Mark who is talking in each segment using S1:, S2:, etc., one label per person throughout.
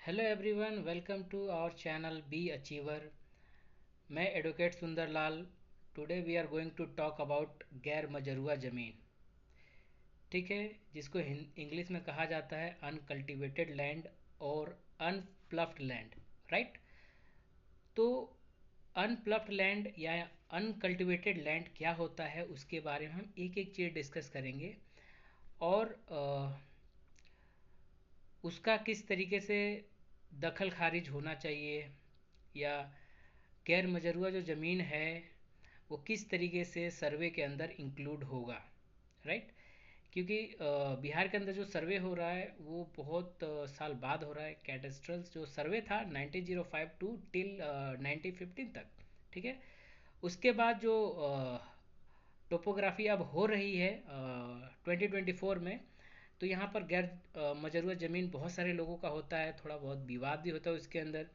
S1: Hello everyone, welcome to our channel be achiever. मैं advocate Sundarlal. Today we are going to talk about गैर मजरूआ ज़मीन। ठीक है, जिसको इंग्लिश में कहा जाता है अनकल्टिवेटेड लैंड और अनप्लफ्ड लैंड। राइट। तो अनप्लफ्ड लैंड या अनकल्टिवेटेड लैंड क्या होता है, उसके बारे में हम एक एक चीज़ डिस्कस करेंगे। और उसका किस तरीके से दखल खारिज होना चाहिए, या गैर मजरूआ जो ज़मीन है वो किस तरीके से सर्वे के अंदर इंक्लूड होगा। राइट। क्योंकि बिहार के अंदर जो सर्वे हो रहा है वो बहुत साल बाद हो रहा है। कैटेस्ट्रल जो सर्वे था 1905 टू टिल 1915 तक। ठीक है। उसके बाद जो टोपोग्राफी अब हो रही है 2024 में, तो यहाँ पर गैर मजरूआ ज़मीन बहुत सारे लोगों का होता है। थोड़ा बहुत विवाद भी होता है उसके अंदर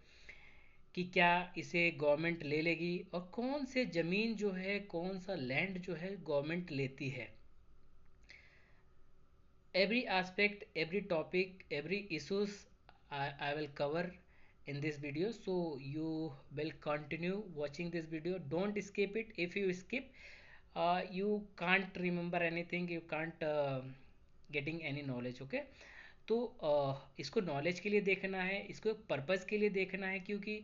S1: कि क्या इसे गवर्नमेंट ले लेगी, और कौन से ज़मीन जो है, कौन सा लैंड जो है गवर्नमेंट लेती है। Every aspect, every topic, every issues I will cover in this video. So you will continue watching this video. Don't skip it. If you skip, you can't remember anything. You can't getting any knowledge. Okay. तो इसको knowledge के लिए देखना है, इसको एक purpose के लिए देखना है, क्योंकि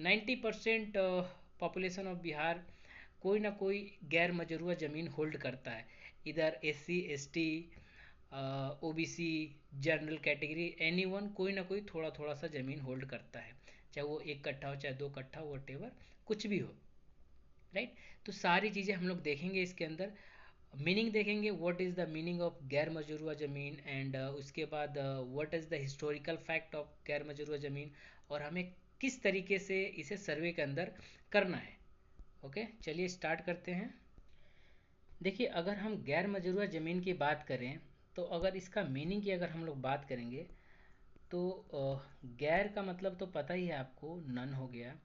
S1: 90% पॉपुलेशन ऑफ बिहार कोई ना कोई गैर मजरूआ ज़मीन होल्ड करता है। इधर SC ST OBC general category anyone, कोई ना कोई थोड़ा थोड़ा सा ज़मीन होल्ड करता है, चाहे वो 1 कट्ठा हो चाहे 2 कट्ठा, वटेवर कुछ भी हो। राइट। तो सारी चीज़ें हम लोग देखेंगे इसके अंदर। मीनिंग देखेंगे, what is the meaning of गैर मजरूआ ज़मीन, एंड उसके बाद what is the historical fact of गैर मजरूआ ज़मीन, और हमें किस तरीके से इसे सर्वे के अंदर करना है। ओके, चलिए स्टार्ट करते हैं। देखिए, अगर हम गैर मजरूआ ज़मीन की बात करें, तो अगर इसका मीनिंग की अगर हम लोग बात करेंगे, तो गैर का मतलब तो पता ही है आपको, नन हो गया।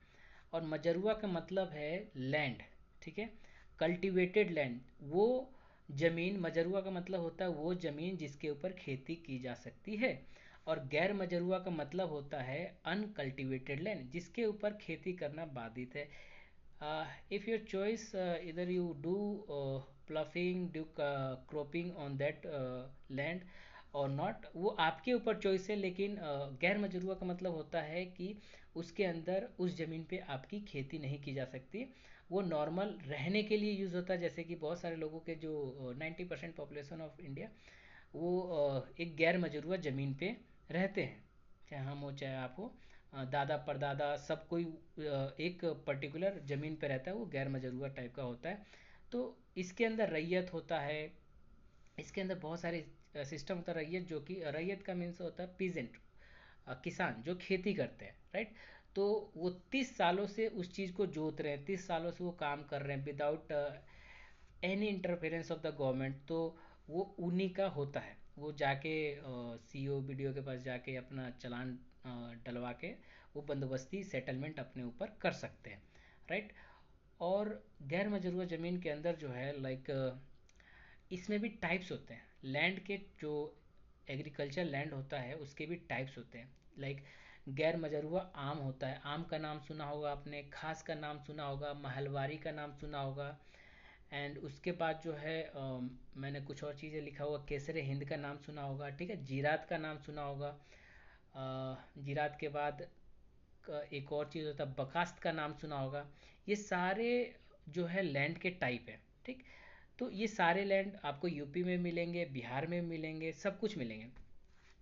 S1: और मजरूआ का मतलब है लैंड। ठीक है। कल्टीवेटेड लैंड, वो ज़मीन, मजरूआ का मतलब होता है वो ज़मीन जिसके ऊपर खेती की जा सकती है। और गैर मजरूआ का मतलब होता है अनकल्टिवेटेड लैंड, जिसके ऊपर खेती करना बाधित है। If your choice, either you do ploughing, do cropping on that land और नॉट, वो आपके ऊपर चॉइस है। लेकिन गैर मजरूआ का मतलब होता है कि उसके अंदर उस ज़मीन पे आपकी खेती नहीं की जा सकती। वो नॉर्मल रहने के लिए यूज़ होता है। जैसे कि बहुत सारे लोगों के जो 90% पॉपुलेशन ऑफ इंडिया, वो एक गैर मजरूआ ज़मीन पे रहते हैं। चाहे हम हो चाहे आप हो, दादा परदादा सब कोई एक पर्टिकुलर ज़मीन पे रहता है, वो गैर मजरूआ टाइप का होता है। तो इसके अंदर रैयत होता है, इसके अंदर बहुत सारे सिस्टम होता है। रैयत, जो कि रैयत का मीन्स होता है पीजेंट, किसान जो खेती करते हैं। राइट। तो वो 30 सालों से उस चीज़ को जोत रहे हैं, 30 सालों से वो काम कर रहे हैं without any interference of the government. तो वो उन्हीं का होता है। वो जाके CO BDO के पास जाके अपना चालान डलवा के वो बंदोबस्ती सेटलमेंट अपने ऊपर कर सकते हैं। राइट। और गैर मजरूआ ज़मीन के अंदर जो है, लाइक, इसमें भी टाइप्स होते हैं लैंड के। जो एग्रीकल्चर लैंड होता है उसके भी टाइप्स होते हैं। लाइक, गैर मजरूआ आम होता है, आम का नाम सुना होगा आपने, खास का नाम सुना होगा, महलवारी का नाम सुना होगा। एंड उसके बाद जो है मैंने कुछ और चीज़ें लिखा हुआ, केसरे हिंद का नाम सुना होगा। ठीक है। जीरात का नाम सुना होगा। जीरात के बाद एक और चीज़ होता है, बकास्त का नाम सुना होगा। ये सारे जो है लैंड के टाइप है। ठीक। तो ये सारे लैंड आपको यूपी में मिलेंगे, बिहार में मिलेंगे, सब कुछ मिलेंगे।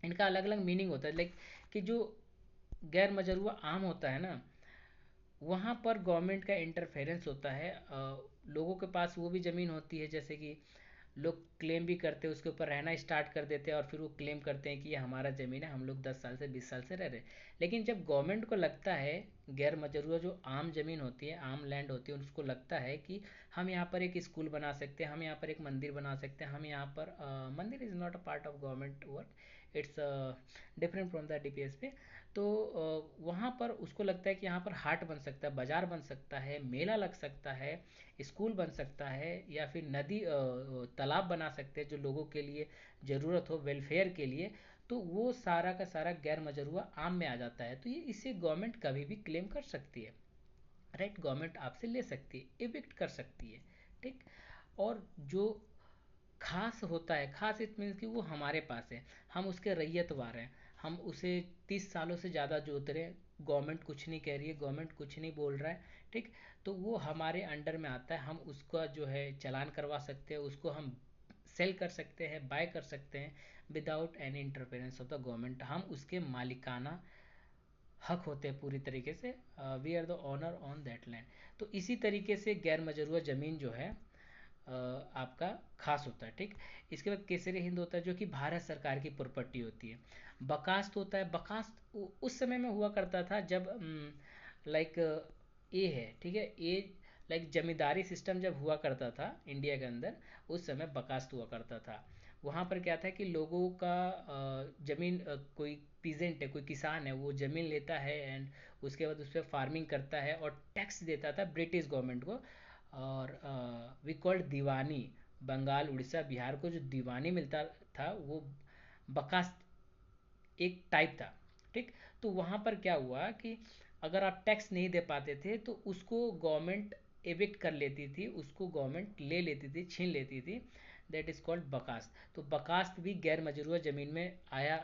S1: इनका अलग अलग मीनिंग होता है। लाइक, कि जो गैर मजरूआ आम होता है ना, वहाँ पर गवर्नमेंट का इंटरफेरेंस होता है। लोगों के पास वो भी ज़मीन होती है, जैसे कि लोग क्लेम भी करते हैं, उसके ऊपर रहना स्टार्ट कर देते हैं, और फिर वो क्लेम करते हैं कि ये हमारा ज़मीन है, हम लोग 10 साल से 20 साल से रह रहे हैं। लेकिन जब गवर्नमेंट को लगता है, गैर मजरूआ जो आम ज़मीन होती है, आम लैंड होती है, उसको लगता है कि हम यहाँ पर एक स्कूल बना सकते हैं, हम यहाँ पर एक मंदिर बना सकते हैं, हम यहाँ पर मंदिर is not a part of government work, it's different from the DPS पे। तो वहाँ पर उसको लगता है कि यहाँ पर हाट बन सकता है, बाज़ार बन सकता है, मेला लग सकता है, स्कूल बन सकता है, या फिर नदी तालाब बना सकते हैं जो लोगों के लिए ज़रूरत हो, वेलफेयर के लिए। तो वो सारा का सारा गैर मजरूआ आम में आ जाता है। तो ये इसे गवर्नमेंट कभी भी क्लेम कर सकती है, राइट। गवर्नमेंट आपसे ले सकती है, इविक्ट कर सकती है, ठीक। और जो खास होता है, खास इट मीन्स कि वो हमारे पास है, हम उसके रैयतवार हैं, हम उसे 30 सालों से ज़्यादा जोत रहे हैं, गवर्नमेंट कुछ नहीं कह रही है, गवर्नमेंट कुछ नहीं बोल रहा है, ठीक। तो वो हमारे अंडर में आता है, हम उसका जो है चालान करवा सकते हैं, उसको हम सेल कर सकते हैं, बाय कर सकते हैं without any interference of the government. हम उसके मालिकाना हक होते हैं पूरी तरीके से, we are the owner on that land. तो इसी तरीके से गैर मजरूआ ज़मीन जो है आपका खास होता है, ठीक। इसके बाद केसरी हिंद होता है जो कि भारत सरकार की प्रॉपर्टी होती है। बकास्त होता है, बकास्त उस समय में हुआ करता था जब लाइक ए है, ठीक है, ए लाइक जमींदारी सिस्टम जब हुआ करता था इंडिया के अंदर, उस समय बकास्त हुआ करता था। वहाँ पर क्या था कि लोगों का ज़मीन, कोई पीजेंट है, कोई किसान है, वो ज़मीन लेता है एंड उसके बाद उस पर फार्मिंग करता है और टैक्स देता था ब्रिटिश गवर्नमेंट को। और वी कॉल्ड दीवानी, बंगाल उड़ीसा बिहार को जो दीवानी मिलता था वो बकास्त एक टाइप था, ठीक। तो वहाँ पर क्या हुआ कि अगर आप टैक्स नहीं दे पाते थे तो उसको गवर्नमेंट एविक्ट कर लेती थी, उसको गवर्नमेंट ले लेती थी, छीन लेती थी। दैट इज़ कॉल्ड बकास्त। तो बकास्त भी गैर मजरूआ ज़मीन में आया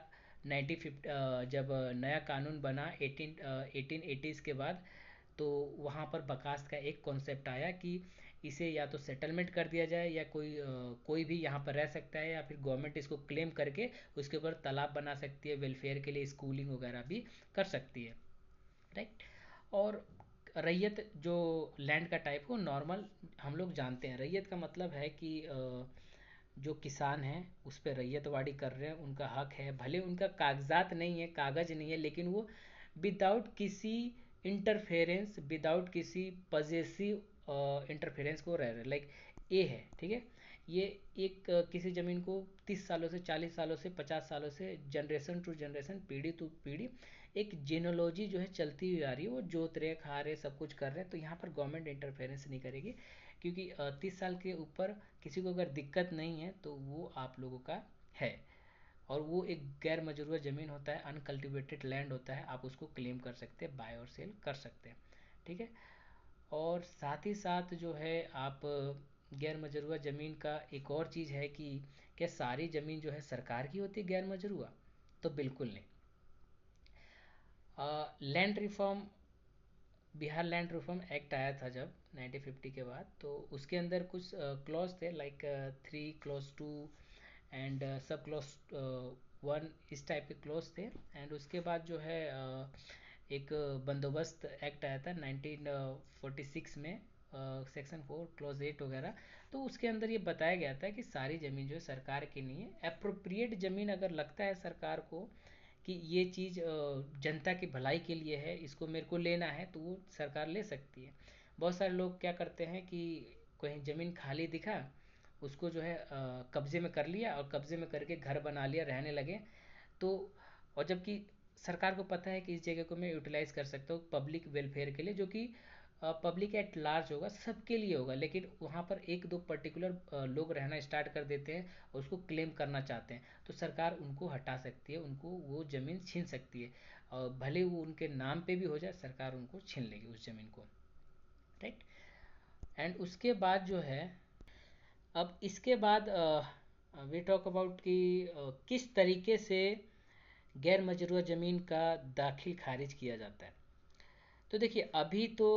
S1: 1950, जब नया कानून बना 1880s के बाद। तो वहाँ पर बकास्त का एक कॉन्सेप्ट आया कि इसे या तो सेटलमेंट कर दिया जाए या कोई भी यहाँ पर रह सकता है, या फिर गवर्नमेंट इसको क्लेम करके उसके ऊपर तालाब बना सकती है, वेलफेयर के लिए स्कूलिंग वगैरह भी कर सकती है, राइट। और रैयत जो लैंड का टाइप हो नॉर्मल हम लोग जानते हैं, रैयत का मतलब है कि जो किसान हैं उस पर रैयतवाड़ी कर रहे हैं, उनका हक है, भले उनका कागजात नहीं है, कागज नहीं है, लेकिन वो विदाउट किसी इंटरफेरेंस, विदाउट किसी पजेसिव इंटरफेरेंस को रह रहे, लाइक ए है, ठीक है। ये एक किसी ज़मीन को 30 सालों से, 40 सालों से, 50 सालों से, जनरेशन टू जनरेशन, पीढ़ी टू पीढ़ी एक जेनोलॉजी जो है चलती हुई आ रही है, वो जोत रहे, खा रहे, सब कुछ कर रहे हैं। तो यहाँ पर गवर्नमेंट इंटरफेरेंस नहीं करेगी, क्योंकि 30 साल के ऊपर किसी को अगर दिक्कत नहीं है तो वो आप लोगों का है। और वो एक गैर मजरूआ ज़मीन होता है, अनकल्टिवेटेड लैंड होता है, आप उसको क्लेम कर सकते हैं, बाय और सेल कर सकते हैं, ठीक है। और साथ ही साथ जो है आप गैर मजरूआ ज़मीन का एक और चीज़ है कि क्या सारी ज़मीन जो है सरकार की होती है गैर मजरूआ? तो बिल्कुल नहीं। Land reform, Bihar land reform act आया था जब 1950 के बाद, तो उसके अंदर कुछ क्लॉज थे, like 3 clause 2 and sub clause 1, इस टाइप के क्लॉज थे। एंड उसके बाद जो है एक बंदोबस्त एक्ट आया था 1946 में, सेक्शन 4 क्लॉज 8 वगैरह। तो उसके अंदर ये बताया गया था कि सारी ज़मीन जो है सरकार की नहीं है, अप्रोप्रिएट ज़मीन अगर लगता है सरकार को कि ये चीज़ जनता की भलाई के लिए है, इसको मेरे को लेना है, तो वो सरकार ले सकती है। बहुत सारे लोग क्या करते हैं कि कहीं ज़मीन खाली दिखा, उसको जो है कब्जे में कर लिया और कब्जे में करके घर बना लिया, रहने लगे। तो और जबकि सरकार को पता है कि इस जगह को मैं यूटिलाइज कर सकता हूँ पब्लिक वेलफेयर के लिए, जो कि पब्लिक एट लार्ज होगा, सबके लिए होगा, लेकिन वहाँ पर एक दो पर्टिकुलर लोग रहना स्टार्ट कर देते हैं और उसको क्लेम करना चाहते हैं। तो सरकार उनको हटा सकती है, उनको वो ज़मीन छीन सकती है, और भले वो उनके नाम पे भी हो जाए, सरकार उनको छीन लेगी उस ज़मीन को, राइट। एंड उसके बाद जो है, अब इसके बाद वी टॉक अबाउट कि किस तरीके से गैर मजरूआ ज़मीन का दाखिल खारिज किया जाता है। तो देखिए अभी तो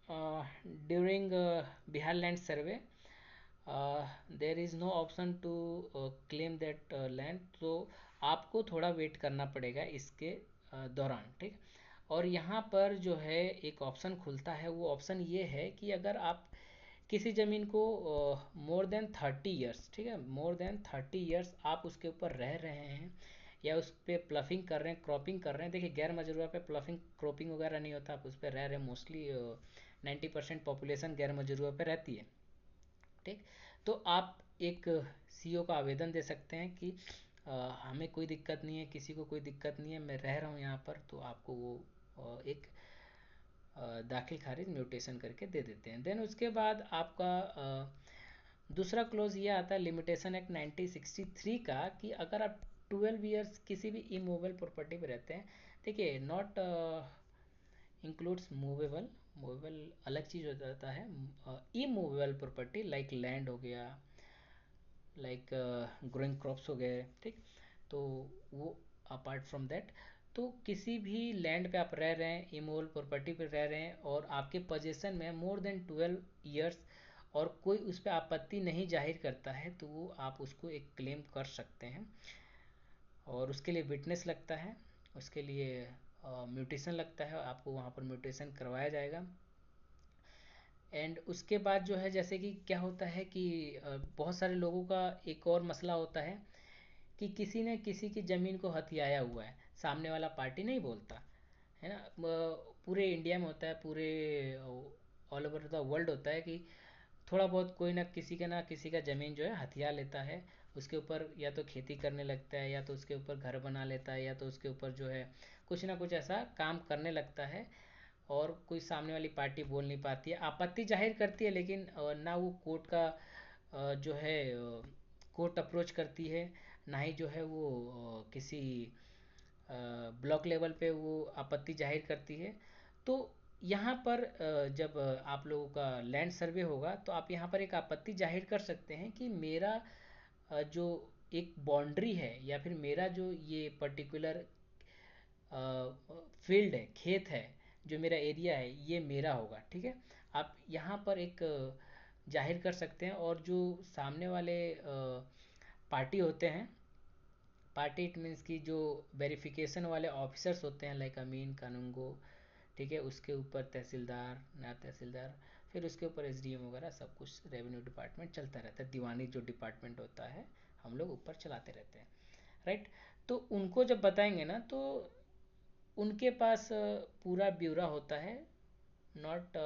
S1: during Bihar land survey there is no option to claim that land, तो आपको थोड़ा वेट करना पड़ेगा इसके दौरान, ठीक। और यहाँ पर जो है एक ऑप्शन खुलता है, वो ऑप्शन ये है कि अगर आप किसी ज़मीन को मोर देन 30 ईयर्स, ठीक है, मोर देन 30 ईयर्स आप उसके ऊपर रह रहे हैं, या उस पर प्लफिंग कर रहे हैं, क्रॉपिंग कर रहे हैं। देखिए गैर मजरूआ पे प्लफिंग क्रॉपिंग वगैरह नहीं होता, आप उस पर रह रहे हैं, मोस्टली 90% पॉपुलेशन गैर मजरूआ पे रहती है, ठीक। तो आप एक सीओ का आवेदन दे सकते हैं कि हमें कोई दिक्कत नहीं है, किसी को कोई दिक्कत नहीं है, मैं रह रहा हूँ यहाँ पर, तो आपको वो एक दाखिल खारिज म्यूटेशन करके दे देते हैं। देन उसके बाद आपका दूसरा क्लोज ये आता है लिमिटेशन एक्ट 1963 का, कि अगर आप 12 ईयर्स किसी भी इमूवेबल प्रॉपर्टी पे रहते हैं। देखिए, नॉट इंक्लूड्स मूवेबल, मूवेबल अलग चीज़ हो जाता है। इमूवेबल प्रॉपर्टी लाइक लैंड हो गया, लाइक ग्रोइंग क्रॉप्स हो गए, ठीक। तो वो अपार्ट फ्रॉम दैट, तो किसी भी लैंड पे आप रह रहे हैं, इमूवेबल प्रॉपर्टी पे रह रहे हैं और आपके पोजीशन में मोर देन 12 ईयर्स और कोई उस पर आपत्ति नहीं जाहिर करता है, तो वो आप उसको एक क्लेम कर सकते हैं। और उसके लिए विटनेस लगता है, उसके लिए म्यूटेशन लगता है, आपको वहाँ पर म्यूटेशन करवाया जाएगा। एंड उसके बाद जो है, जैसे कि क्या होता है कि बहुत सारे लोगों का एक और मसला होता है कि किसी ने किसी की ज़मीन को हथियाया हुआ है, सामने वाला पार्टी नहीं बोलता है ना। पूरे इंडिया में होता है, पूरे ऑल ओवर द वर्ल्ड होता है कि थोड़ा बहुत कोई ना किसी का ज़मीन जो है हथिया लेता है, उसके ऊपर या तो खेती करने लगता है, या तो उसके ऊपर घर बना लेता है, या तो उसके ऊपर जो है कुछ ना कुछ ऐसा काम करने लगता है। और कोई सामने वाली पार्टी बोल नहीं पाती है, आपत्ति जाहिर करती है, लेकिन ना वो कोर्ट का जो है कोर्ट अप्रोच करती है, ना ही जो है वो किसी ब्लॉक लेवल पे वो आपत्ति जाहिर करती है। तो यहाँ पर जब आप लोगों का लैंड सर्वे होगा, तो आप यहाँ पर एक आपत्ति जाहिर कर सकते हैं कि मेरा जो एक बाउंड्री है, या फिर मेरा जो ये पर्टिकुलर फील्ड है, खेत है, जो मेरा एरिया है, ये मेरा होगा, ठीक है। आप यहाँ पर एक जाहिर कर सकते हैं। और जो सामने वाले पार्टी होते हैं, पार्टी इट मीन्स की जो वेरिफिकेशन वाले ऑफिसर्स होते हैं, लाइक अमीन, कानूनगो, ठीक है, उसके ऊपर तहसीलदार, नायब तहसीलदार, फिर उसके ऊपर एसडीएम वगैरह सब कुछ रेवेन्यू डिपार्टमेंट चलता रहता है, दीवानी जो डिपार्टमेंट होता है हम लोग ऊपर चलाते रहते हैं, राइट। तो उनको जब बताएंगे ना, तो उनके पास पूरा ब्यौरा होता है, नॉट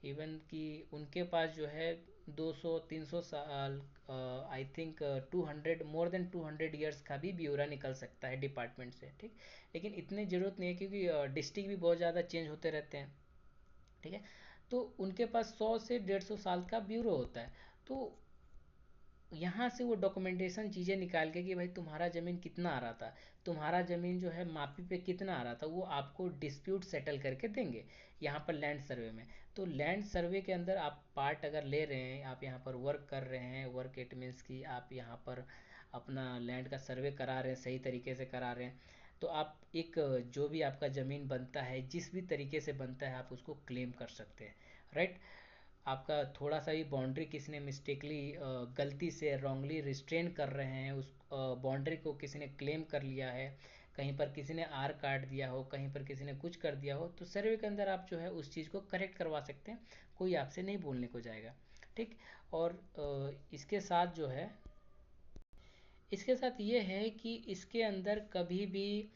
S1: इवन कि उनके पास जो है 200-300 साल, I think 200, more than 200 years का भी ब्यौरा निकल सकता है डिपार्टमेंट से, ठीक। लेकिन इतनी ज़रूरत नहीं है, क्योंकि डिस्ट्रिक्ट भी बहुत ज़्यादा चेंज होते रहते हैं, ठीक है। तो उनके पास 100 से 150 साल का ब्यूरो होता है। तो यहाँ से वो डॉक्यूमेंटेशन चीज़ें निकाल के कि भाई तुम्हारा ज़मीन कितना आ रहा था, तुम्हारा ज़मीन जो है मापी पे कितना आ रहा था, वो आपको डिस्प्यूट सेटल करके देंगे यहाँ पर लैंड सर्वे में। तो लैंड सर्वे के अंदर आप पार्ट अगर ले रहे हैं, आप यहाँ पर वर्क कर रहे हैं, वर्क इट मीन्स कि आप यहाँ पर अपना लैंड का सर्वे करा रहे हैं, सही तरीके से करा रहे हैं, तो आप एक जो भी आपका ज़मीन बनता है, जिस भी तरीके से बनता है, आप उसको क्लेम कर सकते हैं, राइट। आपका थोड़ा सा भी बाउंड्री किसी ने मिस्टेकली गलती से रॉन्गली रिस्ट्रेन कर रहे हैं, उस बाउंड्री को किसी ने क्लेम कर लिया है, कहीं पर किसी ने आर काट दिया हो, कहीं पर किसी ने कुछ कर दिया हो, तो सर्वे के अंदर आप जो है उस चीज़ को करेक्ट करवा सकते हैं, कोई आपसे नहीं बोलने को जाएगा, ठीक। और इसके साथ जो है, इसके साथ ये है कि इसके अंदर कभी भी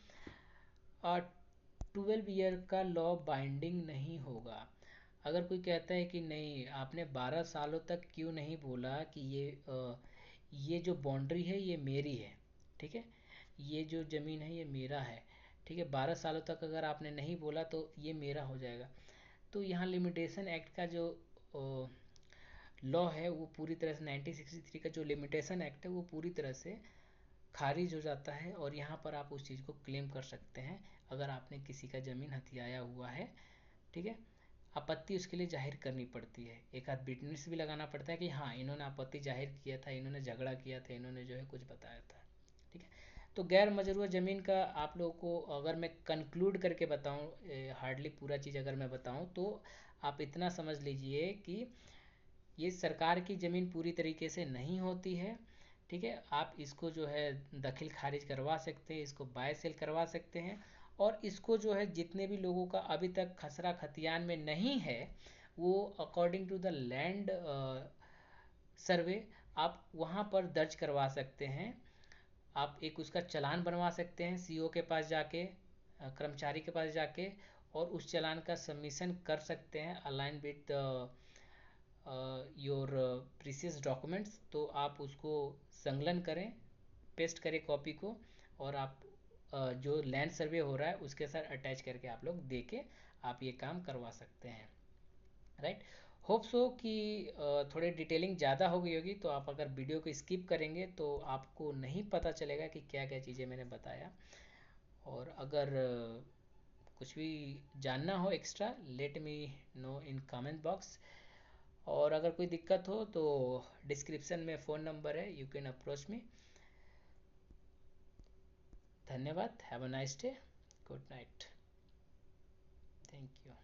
S1: 12 ईयर का लॉ बाइंडिंग नहीं होगा। अगर कोई कहता है कि नहीं, आपने 12 सालों तक क्यों नहीं बोला कि ये जो बाउंड्री है ये मेरी है, ठीक है, ये जो ज़मीन है ये मेरा है, ठीक है, 12 सालों तक अगर आपने नहीं बोला तो ये मेरा हो जाएगा। तो यहाँ लिमिटेशन एक्ट का जो लॉ है, वो पूरी तरह से 1963 का जो लिमिटेशन एक्ट है, वो पूरी तरह से खारिज हो जाता है। और यहाँ पर आप उस चीज़ को क्लेम कर सकते हैं अगर आपने किसी का ज़मीन हथियाया हुआ है, ठीक है। आपत्ति उसके लिए जाहिर करनी पड़ती है, एक आध विटनेस भी लगाना पड़ता है कि हाँ, इन्होंने आपत्ति जाहिर किया था, इन्होंने झगड़ा किया था, इन्होंने जो है कुछ बताया था, ठीक है। तो गैर मजरूह ज़मीन का आप लोगों को अगर मैं कंक्लूड करके बताऊं, हार्डली पूरा चीज़ अगर मैं बताऊं, तो आप इतना समझ लीजिए कि ये सरकार की ज़मीन पूरी तरीके से नहीं होती है, ठीक है। आप इसको जो है दखल खारिज करवा सकते हैं, इसको बाय सेल करवा सकते हैं। और इसको जो है जितने भी लोगों का अभी तक खसरा खतियान में नहीं है, वो according to the land survey आप वहाँ पर दर्ज करवा सकते हैं। आप एक उसका चालान बनवा सकते हैं सीओ के पास जाके, कर्मचारी के पास जाके, और उस चालान का सबमिशन कर सकते हैं align with your precious documents. तो आप उसको संकलन करें, पेस्ट करें कॉपी को, और आप जो लैंड सर्वे हो रहा है उसके साथ अटैच करके आप लोग दे के आप ये काम करवा सकते हैं, राइट। होप सो कि थोड़ी डिटेलिंग ज़्यादा हो गई होगी, तो आप अगर वीडियो को स्किप करेंगे तो आपको नहीं पता चलेगा कि क्या क्या चीज़ें मैंने बताया। और अगर कुछ भी जानना हो extra, let me know in comment box. और अगर कोई दिक्कत हो तो डिस्क्रिप्शन में फ़ोन नंबर है, यू कैन अप्रोच मी। धन्यवाद। Have a nice day. Good night. Thank you.